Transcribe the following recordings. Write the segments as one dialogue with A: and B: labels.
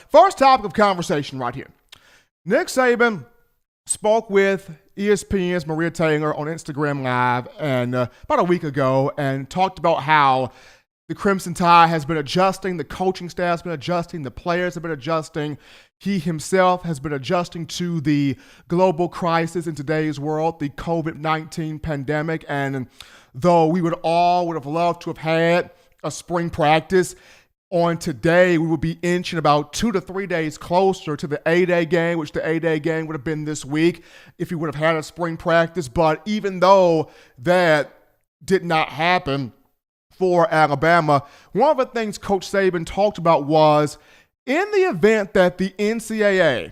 A: first topic of conversation right here. Nick Saban spoke with ESPN's Maria Taylor on Instagram Live and about a week ago and talked about how the Crimson Tide has been adjusting, the coaching staff has been adjusting, the players have been adjusting. He himself has been adjusting to the global crisis in today's world, the COVID-19 pandemic. And though we would have loved to have had a spring practice, on today, we would be inching about 2 to 3 days closer to the A-Day game, which the A-Day game would have been this week if we would have had a spring practice. But even though that did not happen for Alabama, one of the things Coach Saban talked about was in the event that the NCAA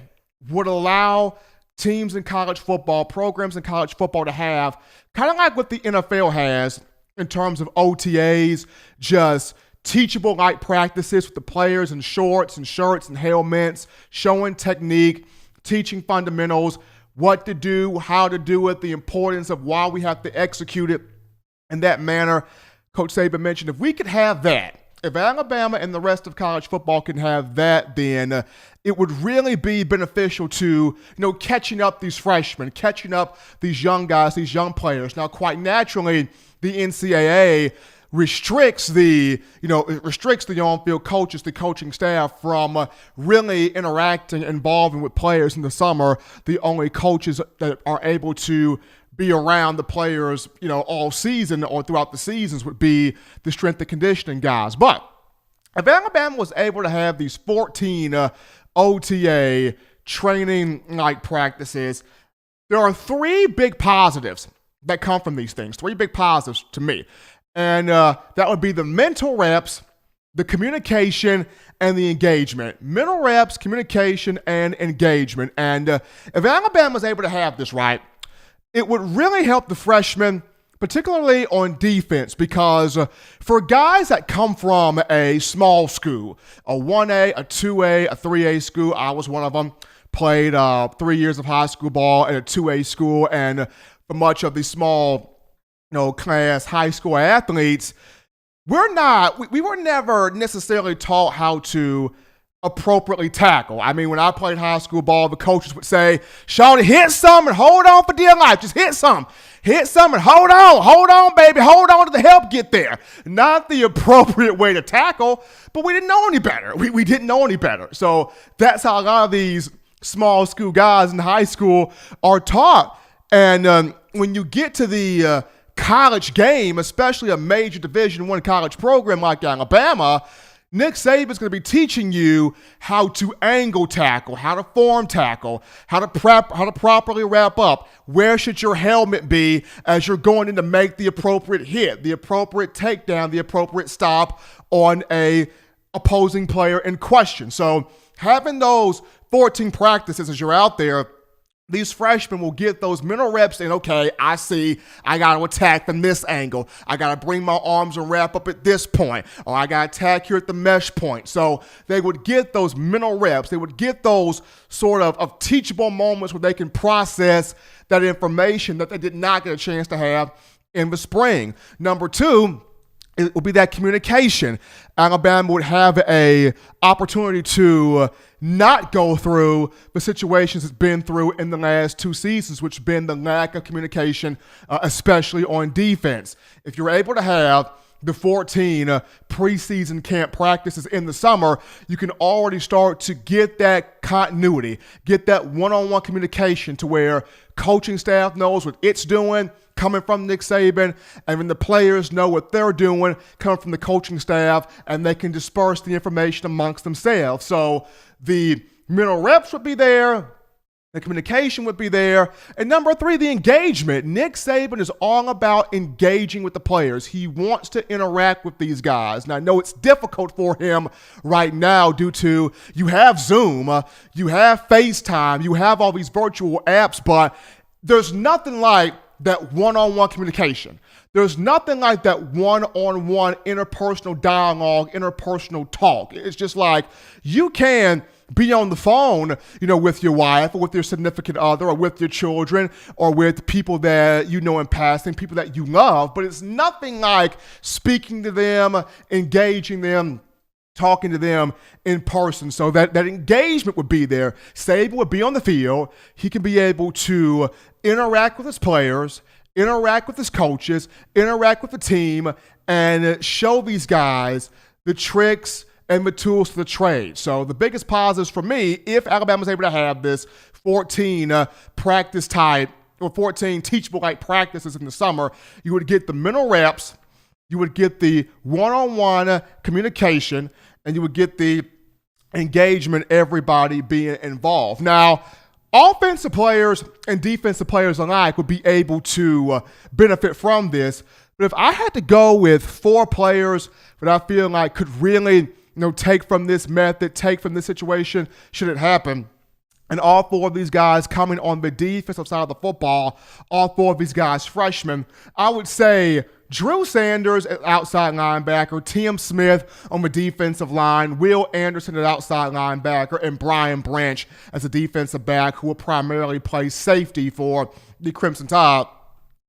A: would allow teams in college football, programs in college football to have, kind of like what the NFL has in terms of OTAs, just teachable light practices with the players in shorts and shirts and helmets, showing technique, teaching fundamentals, what to do, how to do it, the importance of why we have to execute it in that manner. Coach Saban mentioned if we could have that, if Alabama and the rest of college football can have that, then it would really be beneficial to, catching up these freshmen, catching up these young guys, these young players. Now, quite naturally, the NCAA restricts the on-field coaches, the coaching staff from really interacting, involving with players in the summer. The only coaches that are able to be around the players, all season or throughout the seasons would be the strength and conditioning guys. But if Alabama was able to have these 14 OTA training night practices, there are 3 big positives that come from these things, 3 big positives to me. And that would be the mental reps, the communication, and the engagement. Mental reps, communication, and engagement. And if Alabama was able to have this right, it would really help the freshmen, particularly on defense, because for guys that come from a small school, a 1A, a 2A, a 3A school, I was one of them, played 3 years of high school ball at a 2A school, and for much of the small class high school athletes, we were never necessarily taught how to appropriately tackle. I mean, when I played high school ball, the coaches would say, "Shawty, hit some and hold on for dear life. Just hit some and hold on, baby, hold on to the help get there." Not the appropriate way to tackle, but we didn't know any better. We didn't know any better. So that's how a lot of these small school guys in high school are taught. And when you get to the college game, especially a major Division I college program like Alabama, Nick Saban's going to be teaching you how to angle tackle, how to form tackle, how to properly wrap up. Where should your helmet be as you're going in to make the appropriate hit, the appropriate takedown, the appropriate stop on a opposing player in question. So having those 14 practices as you're out there, these freshmen will get those mental reps in, okay, I see, I got to attack from this angle. I got to bring my arms and wrap up at this point, or I got to attack here at the mesh point. So they would get those mental reps. They would get those sort of teachable moments where they can process that information that they did not get a chance to have in the spring. Number 2, it will be that communication. Alabama would have a opportunity to not go through the situations it's been through in the last 2 seasons, which have been the lack of communication, especially on defense. If you're able to have the 14 preseason camp practices in the summer, you can already start to get that continuity, get that one-on-one communication to where coaching staff knows what it's doing, coming from Nick Saban, and then the players know what they're doing, coming from the coaching staff, and they can disperse the information amongst themselves. So the mental reps would be there, the communication would be there, and number 3, the engagement. Nick Saban is all about engaging with the players. He wants to interact with these guys. And I know it's difficult for him right now due to you have Zoom, you have FaceTime, you have all these virtual apps, but there's nothing like that one-on-one communication. There's nothing like that one-on-one interpersonal dialogue, interpersonal talk. It's just like you can be on the phone, with your wife or with your significant other or with your children or with people that you know in passing, people that you love, but it's nothing like speaking to them, engaging them talking to them in person. So that engagement would be there. Saban would be on the field. He can be able to interact with his players, interact with his coaches, interact with the team, and show these guys the tricks and the tools to the trade. So the biggest positives for me, if Alabama's able to have this 14 practice type or 14 teachable like practices in the summer, you would get the mental reps, you would get the one-on-one communication, and you would get the engagement, everybody being involved. Now, offensive players and defensive players alike would be able to benefit from this. But if I had to go with 4 players that I feel like could really, take from this method, take from this situation, should it happen, and all 4 of these guys coming on the defensive side of the football, all 4 of these guys freshmen, I would say Drew Sanders at outside linebacker, Tim Smith on the defensive line, Will Anderson at outside linebacker, and Brian Branch as a defensive back who will primarily play safety for the Crimson Tide.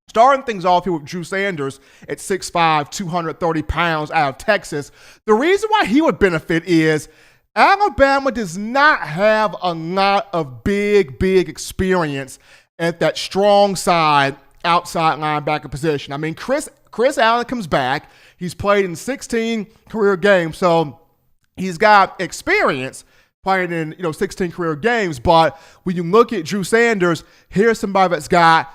A: Starting things off here with Drew Sanders at 6'5", 230 pounds out of Texas. The reason why he would benefit is Alabama does not have a lot of big experience at that strong side outside linebacker position. I mean, Chris Allen comes back. He's played in 16 career games, so he's got experience playing in 16 career games. But when you look at Drew Sanders, here's somebody that's got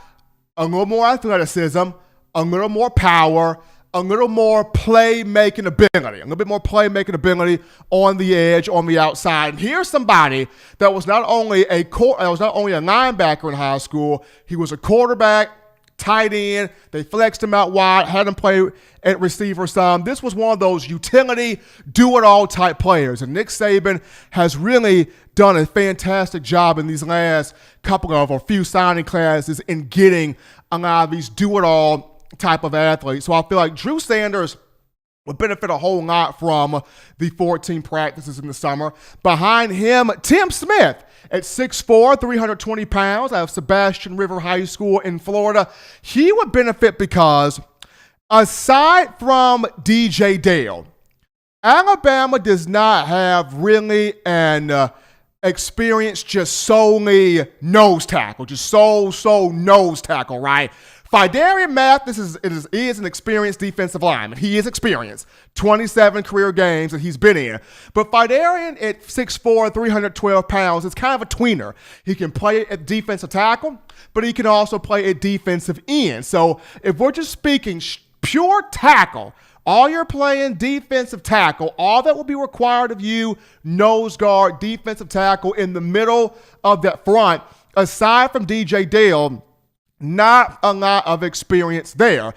A: a little more athleticism, a little more power, a little more playmaking ability, a little bit more playmaking ability on the edge, on the outside. And here's somebody that was not only a linebacker in high school, he was a quarterback, tight end. They flexed him out wide, had him play at receiver some. This was one of those utility, do-it-all type players. And Nick Saban has really done a fantastic job in these last few signing classes in getting a lot of these do-it-all type of athletes. So I feel like Drew Sanders would benefit a whole lot from the 14 practices in the summer. Behind him, Tim Smith at 6'4", 320 pounds out of Sebastian River High School in Florida. He would benefit because aside from DJ Dale, Alabama does not have really an experience just solely nose tackle, nose tackle, right? Fidarian Mathis is an experienced defensive lineman. He is experienced. 27 career games that he's been in. But Fidarian at 6'4", 312 pounds is kind of a tweener. He can play at defensive tackle, but he can also play at defensive end. So if we're just speaking pure tackle, all you're playing defensive tackle, all that will be required of you, nose guard, defensive tackle in the middle of that front, aside from DJ Dale, not a lot of experience there.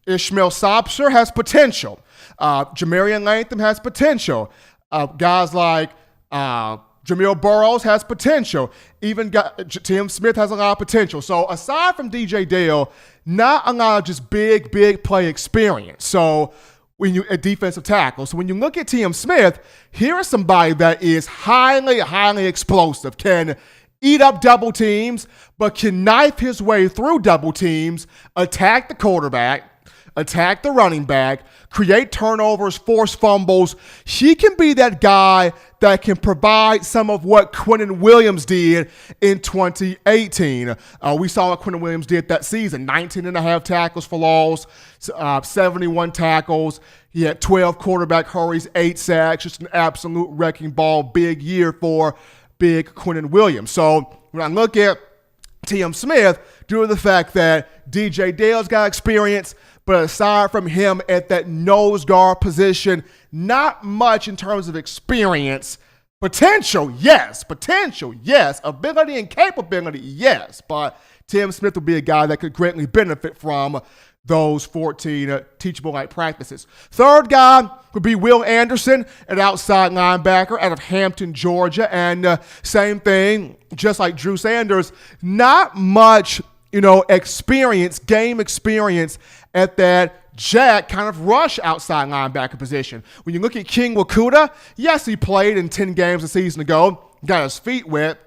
A: Ishmael Sopser has potential. Jamarian Latham has potential. Guys like Jamil Burrows has potential. Even Tim Smith has a lot of potential. So aside from DJ Dale, not a lot of just big play experience. So when you at defensive tackle. So when you look at Tim Smith, here is somebody that is highly explosive, can eat up double teams, but can knife his way through double teams, attack the quarterback, attack the running back, create turnovers, force fumbles. He can be that guy that can provide some of what Quinnen Williams did in 2018. We saw what Quinnen Williams did that season, 19 and a half tackles for loss, 71 tackles. He had 12 quarterback hurries, 8 sacks, just an absolute wrecking ball. Big year for big Quinnen Williams. So when I look at Tim Smith, due to the fact that DJ Dale's got experience, but aside from him at that nose guard position, not much in terms of experience. Potential, yes. Ability and capability, yes. But Tim Smith would be a guy that could greatly benefit from those 14 teachable night practices. Third guy would be Will Anderson, an outside linebacker out of Hampton, Georgia. And same thing, just like Drew Sanders, not much, experience, game experience at that jack kind of rush outside linebacker position. When you look at King Wakuda, yes, he played in 10 games a season ago, got his feet wet,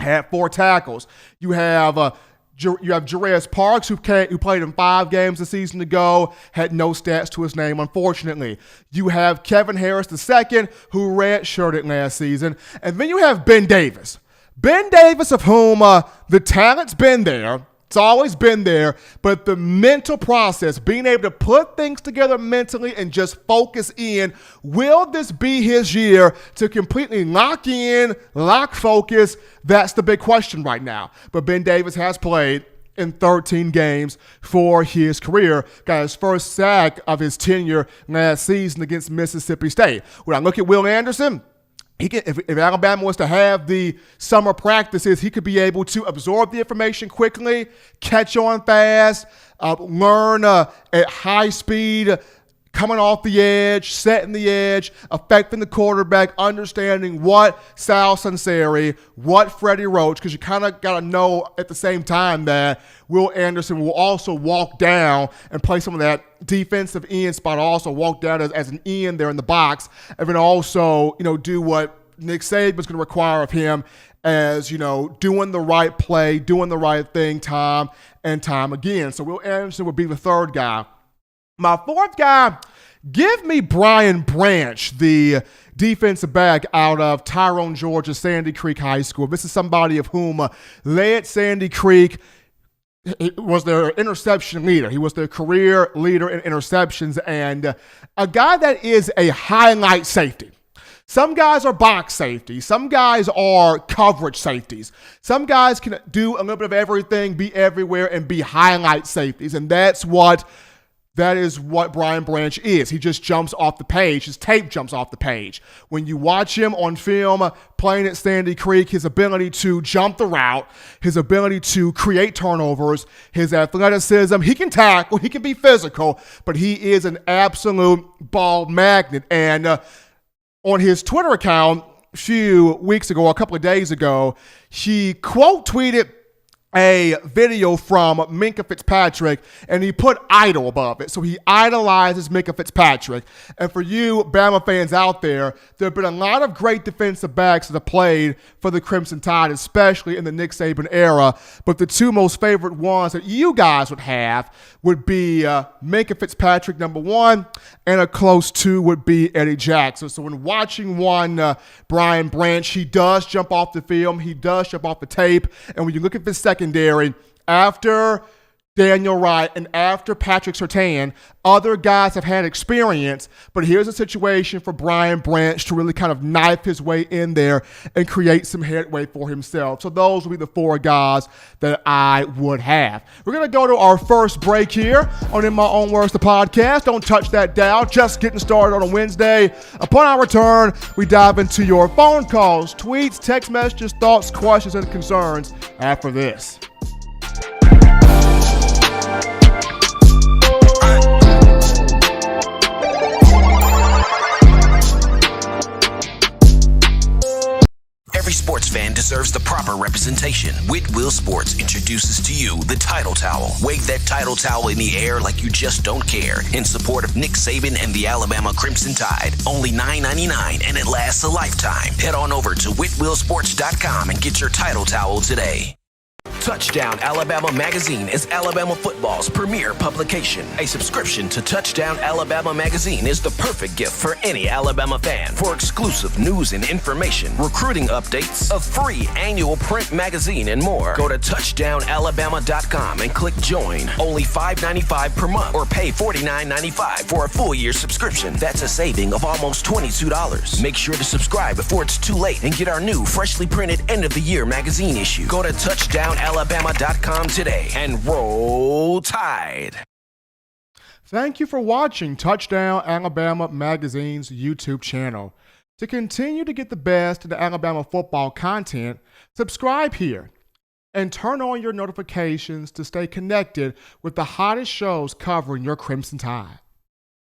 A: had 4 tackles. You have You have Jarace Parks, who played in 5 games a season ago, had no stats to his name, unfortunately. You have Kevin Harris II, who redshirted last season. And then you have Ben Davis. Ben Davis, of whom the talent's been there. It's always been there, but the mental process, being able to put things together mentally and just focus in, will this be his year to completely lock in, lock focus? That's the big question right now. But Ben Davis has played in 13 games for his career. Got his first sack of his tenure last season against Mississippi State. When I look at Will Anderson, if Alabama was to have the summer practices, he could be able to absorb the information quickly, catch on fast, learn at high speed, coming off the edge, setting the edge, affecting the quarterback, understanding what Sal Sunseri, what Freddie Roach, because you kind of got to know at the same time that Will Anderson will also walk down and play some of that defensive end spot, also walk down as an end there in the box, and then also, do what Nick Saban's going to require of him as, doing the right play, doing the right thing time and time again. So Will Anderson would be the third guy. My fourth guy, give me Brian Branch, the defensive back out of Tyrone, Georgia, Sandy Creek High School. This is somebody of whom led Sandy Creek. He was their interception leader. He was their career leader in interceptions, and a guy that is a highlight safety. Some guys are box safeties. Some guys are coverage safeties. Some guys can do a little bit of everything, be everywhere, and be highlight safeties, and that is what Brian Branch is. He just jumps off the page. His tape jumps off the page. When you watch him on film playing at Sandy Creek, his ability to jump the route, his ability to create turnovers, his athleticism, he can tackle, he can be physical, but he is an absolute ball magnet. And on his Twitter account a couple of days ago, he quote tweeted a video from Minkah Fitzpatrick, and he put idol above it. So he idolizes Minkah Fitzpatrick. And for you Bama fans out there have been a lot of great defensive backs that have played for the Crimson Tide, especially in the Nick Saban era. But the two most favorite ones that you guys would have would be Minkah Fitzpatrick, number one, and a close two would be Eddie Jackson. So when watching Brian Branch, he does jump off the film, he does jump off the tape, and when you look at the secondary, after Daniel Wright and after Patrick Surtain, other guys have had experience, but here's a situation for Brian Branch to really kind of knife his way in there and create some headway for himself. So those would be the 4 guys that I would have. We're going to go to our first break here on In My Own Words, the podcast. Don't touch that dial. Just getting started on a Wednesday. Upon our return, we dive into your phone calls, tweets, text messages, thoughts, questions, and concerns after this.
B: Every sports fan deserves the proper representation. Whitwell Sports introduces to you the Title Towel. Wave that Title Towel in the air like you just don't care. In support of Nick Saban and the Alabama Crimson Tide. Only $9.99 and it lasts a lifetime. Head on over to whitwellsports.com and get your Title Towel today. Touchdown Alabama Magazine is Alabama football's premier publication. A subscription to Touchdown Alabama Magazine is the perfect gift for any Alabama fan. For exclusive news and information, recruiting updates, a free annual print magazine, and more, go to touchdownalabama.com and click join. Only $5.95 per month or pay $49.95 for a full year subscription. That's a saving of almost $22. Make sure to subscribe before it's too late and get our new freshly printed end of the year magazine issue. Go to touchdownalabama.com today and roll Tide.
A: Thank you for watching Touchdown Alabama Magazine's YouTube channel. To continue to get the best in the Alabama football content, subscribe here and turn on your notifications to stay connected with the hottest shows covering your Crimson Tide.